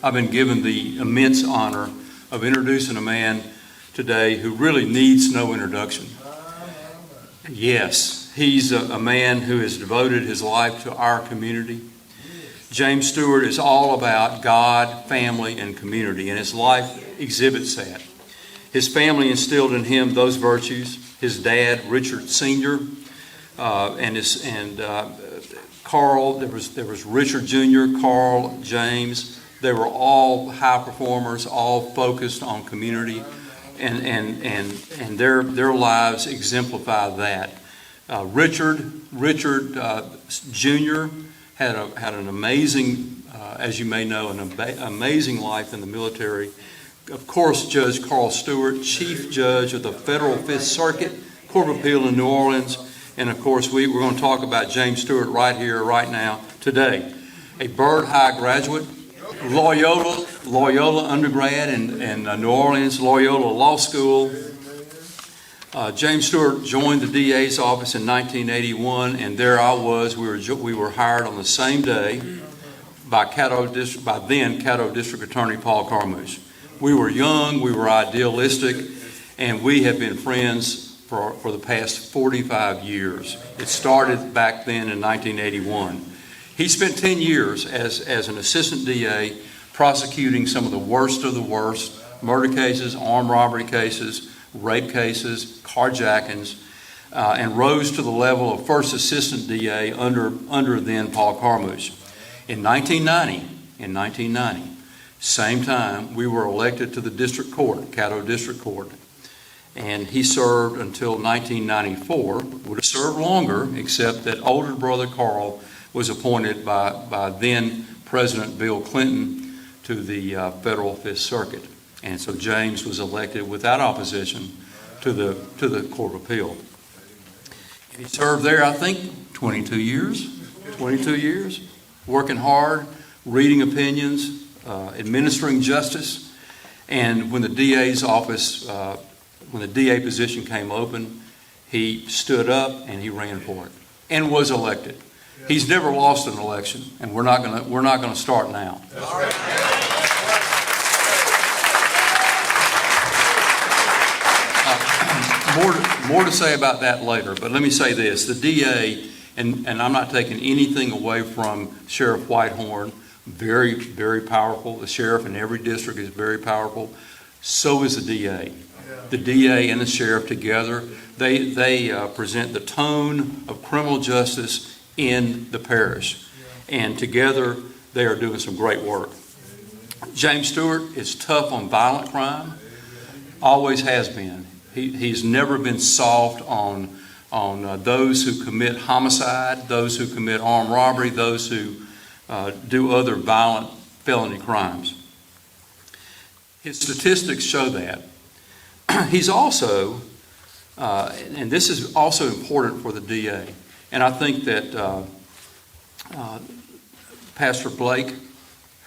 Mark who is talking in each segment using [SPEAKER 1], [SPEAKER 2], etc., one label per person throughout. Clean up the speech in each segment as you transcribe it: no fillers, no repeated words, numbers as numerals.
[SPEAKER 1] I've been given the immense honor of introducing a man today who really needs no introduction. Yes, he's a man who has devoted his life to our community. James Stewart is all about God, family, and community, and his life exhibits that. His family instilled in him those virtues. His dad, Richard Sr., and Carl. There was Richard Jr., Carl, James. They were all high performers, all focused on community, and their lives exemplify that. Richard Jr. had an amazing, as you may know, an amazing life in the military. Of course, Judge Carl Stewart, Chief Judge of the Federal Fifth Circuit Court of Appeal in New Orleans. And of course, we're going to talk about James Stewart right here, right now, today. A Byrd High graduate, Loyola undergrad in New Orleans, Loyola Law School. James Stewart joined the DA's office in 1981, and there I was. We were hired on the same day by then Caddo District Attorney Paul Carmouche. We were young, we were idealistic, and we have been friends for the past 45 years. It started back then in 1981. He spent 10 years as an assistant DA prosecuting some of the worst murder cases, armed robbery cases, rape cases, carjackings, and rose to the level of first assistant DA under then Paul Carmouche. In 1990, same time, we were elected to the district court, Caddo District Court. And he served until 1994, would have served longer, except that older brother Carl was appointed by then President Bill Clinton to the Federal Fifth Circuit. And so James was elected without opposition to the Court of Appeal. He served there, I think, 22 years, working hard, reading opinions, administering justice. And when the DA's office, when the DA position came open, he stood up and he ran for it and was elected. He's never lost an election, and we're not gonna start now. More to say about that later, but let me say this: the DA, and I'm not taking anything away from Sheriff Whitehorn, very, very powerful. The sheriff in every district is very powerful. So is the DA. The DA and the sheriff together, they present the tone of criminal justice in the parish. And together, they are doing some great work. James Stewart is tough on violent crime, always has been. He's never been soft on those who commit homicide, those who commit armed robbery, those who do other violent felony crimes. His statistics show that. He's also, and this is also important for the DA, and I think that Pastor Blake,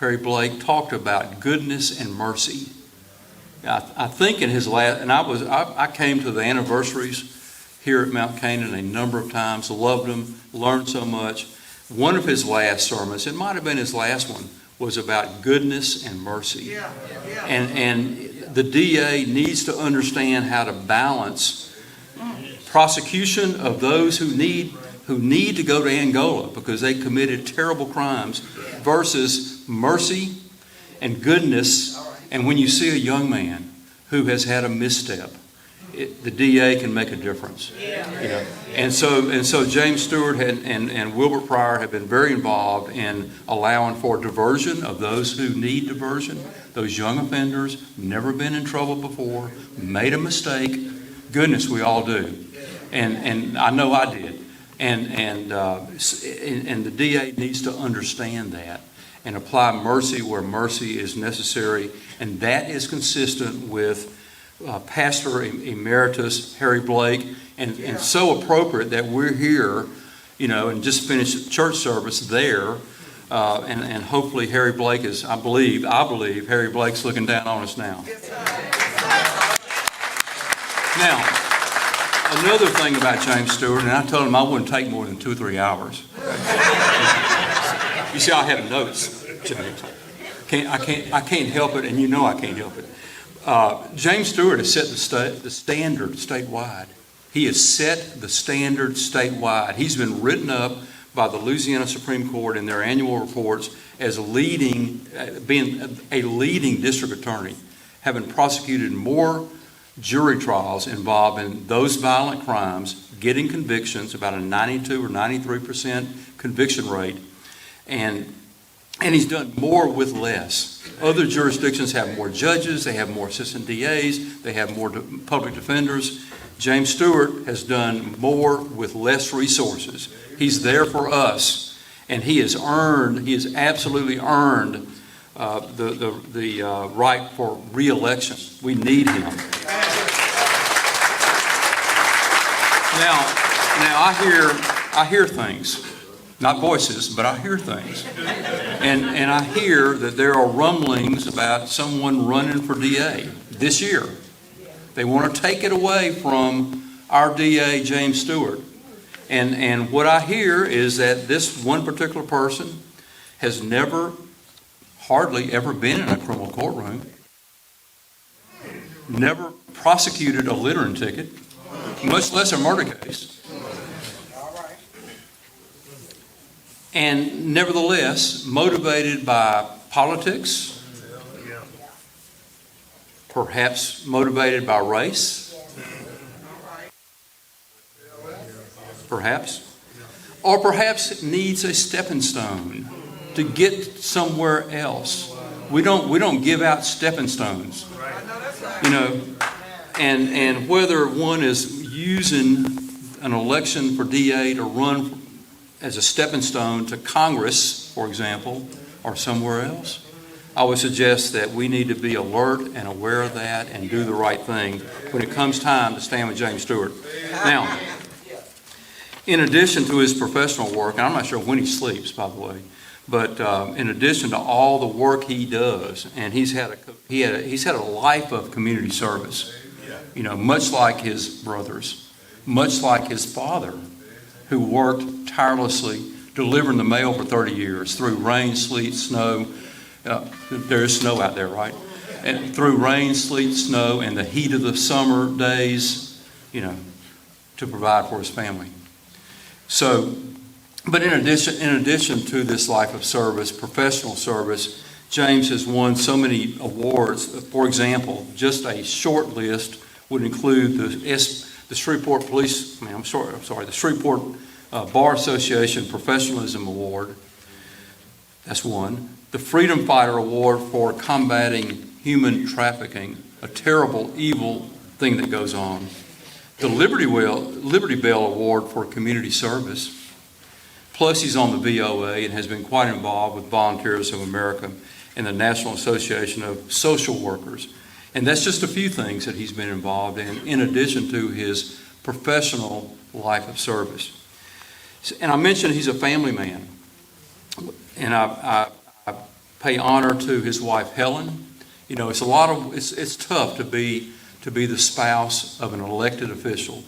[SPEAKER 1] Harry Blake, talked about goodness and mercy. I think in his last, and I came to the anniversaries here at Mount Canaan a number of times, loved them, learned so much. One of his last sermons, it might have been his last one, was about goodness and mercy. And the DA needs to understand how to balance prosecution of those who need to go to Angola because they committed terrible crimes versus mercy and goodness. And when you see a young man who has had a misstep, the DA can make a difference. And so James Stewart and Wilbert Pryor have been very involved in allowing for diversion of those who need diversion, those young offenders, never been in trouble before, made a mistake. Goodness, we all do. And I know I did. And the DA needs to understand that and apply mercy where mercy is necessary. And that is consistent with Pastor Emeritus Harry Blake, and so appropriate that we're here, and just finished church service there, and hopefully Harry Blake is, I believe Harry Blake's looking down on us now. Now, another thing about James Stewart, and I told him I wouldn't take more than 2 or 3 hours. You see, I have notes, James. can't help it, and you know I can't help it. James Stewart has set the standard statewide. He has set the standard statewide. He's been written up by the Louisiana Supreme Court in their annual reports as being a leading district attorney, having prosecuted more jury trials involved in those violent crimes, getting convictions, about a 92 or 93% conviction rate, and he's done more with less. Other jurisdictions have more judges, they have more assistant DAs, they have more public defenders. James Stewart has done more with less resources. He's there for us, and he has absolutely earned the right for re-election. We need him. Now I hear things. Not voices, but I hear things. And I hear that there are rumblings about someone running for DA this year. They want to take it away from our DA, James Stewart. And what I hear is that this one particular person has hardly ever been in a criminal courtroom, never prosecuted a littering ticket, much less a murder case. And nevertheless, motivated by politics, perhaps motivated by race, perhaps, or perhaps needs a stepping stone to get somewhere else. We don't give out stepping stones, and whether one is using an election for DA to run as a stepping stone to Congress, for example, or somewhere else, I would suggest that we need to be alert and aware of that and do the right thing when it comes time to stand with James Stewart. Now, in addition to his professional work, and I'm not sure when he sleeps, by the way, but in addition to all the work he does, and he's had a life of community service, much like his brothers, much like his father, who worked tirelessly delivering the mail for 30 years through rain, sleet, snow. There is snow out there, right? And through rain, sleet, snow, and the heat of the summer days, to provide for his family. So, but in addition to this life of service, professional service, James has won so many awards. For example, just a short list would include the Shreveport the Shreveport Bar Association Professionalism Award. That's one. The Freedom Fighter Award for combating human trafficking, a terrible, evil thing that goes on. The Liberty Bell Award for community service. Plus, he's on the VOA and has been quite involved with Volunteers of America and the National Association of Social Workers. And that's just a few things that he's been involved in addition to his professional life of service. And I mentioned he's a family man. And I pay honor to his wife, Helen. It's tough to be the spouse of an elected official.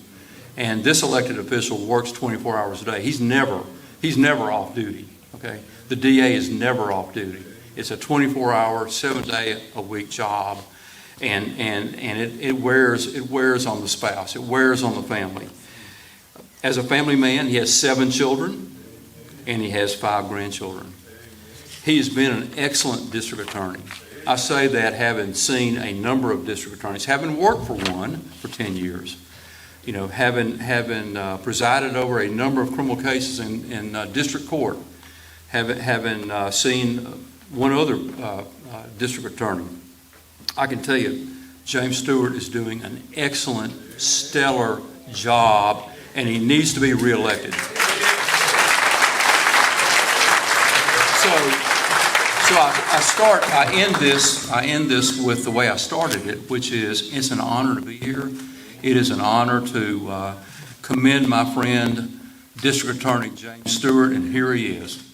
[SPEAKER 1] And this elected official works 24 hours a day. He's never off duty, okay? The DA is never off duty. It's a 24-hour, 7-day-a-week job. And it wears on the spouse. It wears on the family. As a family man, he has 7 children, and he has 5 grandchildren. He has been an excellent district attorney. I say that having seen a number of district attorneys, having worked for one for 10 years, having presided over a number of criminal cases in district court, having seen one other district attorney. I can tell you, James Stewart is doing an excellent, stellar job, and he needs to be reelected. So I end this with the way I started it, which is it's an honor to be here. It is an honor to commend my friend, District Attorney James Stewart, and here he is.